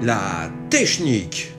La technique.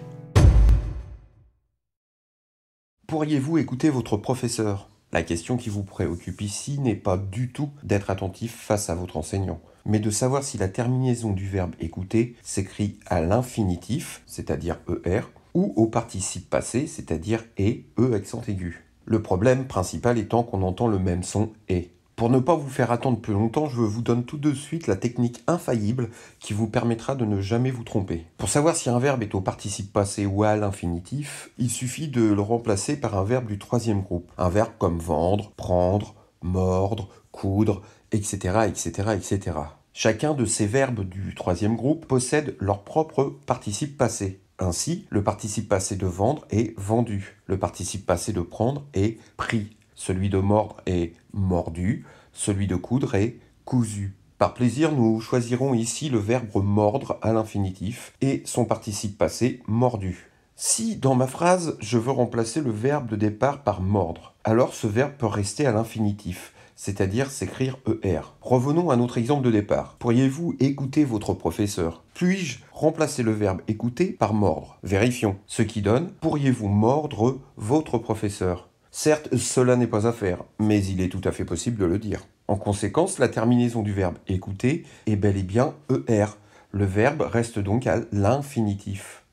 Pourriez-vous écouter votre professeur? La question qui vous préoccupe ici n'est pas du tout d'être attentif face à votre enseignant, mais de savoir si la terminaison du verbe écouter s'écrit à l'infinitif, c'est-à-dire ER, ou au participe passé, c'est-à-dire E accent aigu. Le problème principal étant qu'on entend le même son et. Pour ne pas vous faire attendre plus longtemps, je vous donne tout de suite la technique infaillible qui vous permettra de ne jamais vous tromper. Pour savoir si un verbe est au participe passé ou à l'infinitif, il suffit de le remplacer par un verbe du troisième groupe. Un verbe comme vendre, prendre, mordre, coudre, etc., etc., etc. Chacun de ces verbes du troisième groupe possède leur propre participe passé. Ainsi, le participe passé de vendre est vendu. Le participe passé de prendre est pris. Celui de mordre est mordu, celui de coudre est cousu. Par plaisir, nous choisirons ici le verbe mordre à l'infinitif et son participe passé mordu. Si, dans ma phrase, je veux remplacer le verbe de départ par mordre, alors ce verbe peut rester à l'infinitif, c'est-à-dire s'écrire ER. Revenons à notre exemple de départ. Pourriez-vous écouter votre professeur? Puis-je remplacer le verbe écouter par mordre? Vérifions. Ce qui donne, pourriez-vous mordre votre professeur? Certes, cela n'est pas à faire, mais il est tout à fait possible de le dire. En conséquence, la terminaison du verbe écouter est bel et bien ER. Le verbe reste donc à l'infinitif.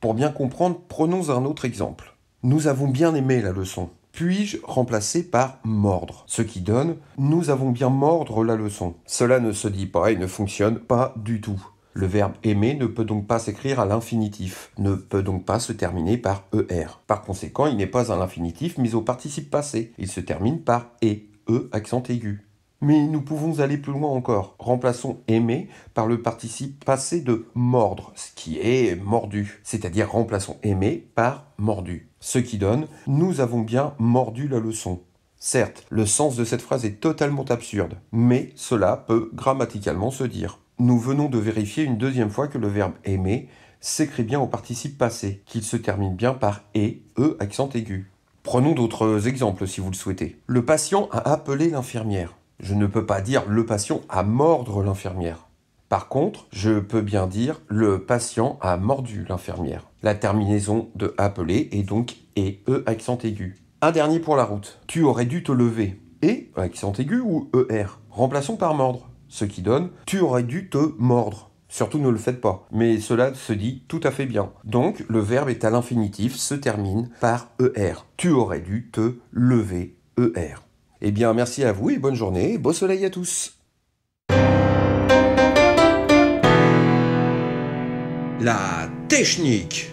Pour bien comprendre, prenons un autre exemple. Nous avons bien aimé la leçon. Puis-je remplacer par mordre? Ce qui donne nous avons bien mordre la leçon. Cela ne se dit pas et ne fonctionne pas du tout. Le verbe aimer ne peut donc pas s'écrire à l'infinitif, ne peut donc pas se terminer par ER. Par conséquent, il n'est pas à l'infinitif mais au participe passé. Il se termine par E accent aigu. Mais nous pouvons aller plus loin encore. Remplaçons aimer par le participe passé de mordre, ce qui est mordu. C'est-à-dire remplaçons aimer par mordu. Ce qui donne nous avons bien mordu la leçon. Certes, le sens de cette phrase est totalement absurde, mais cela peut grammaticalement se dire. Nous venons de vérifier une deuxième fois que le verbe aimer s'écrit bien au participe passé, qu'il se termine bien par E accent aigu. Prenons d'autres exemples si vous le souhaitez. Le patient a appelé l'infirmière. Je ne peux pas dire le patient a mordre l'infirmière. Par contre, je peux bien dire le patient a mordu l'infirmière. La terminaison de appeler est donc E accent aigu. Un dernier pour la route. Tu aurais dû te lever. Et accent aigu ou ER? Remplaçons par mordre. Ce qui donne tu aurais dû te mordre. Surtout ne le faites pas, mais cela se dit tout à fait bien. Donc le verbe est à l'infinitif, se termine par ER. Tu aurais dû te lever, ER. Eh bien merci à vous et bonne journée, et beau soleil à tous. La technique.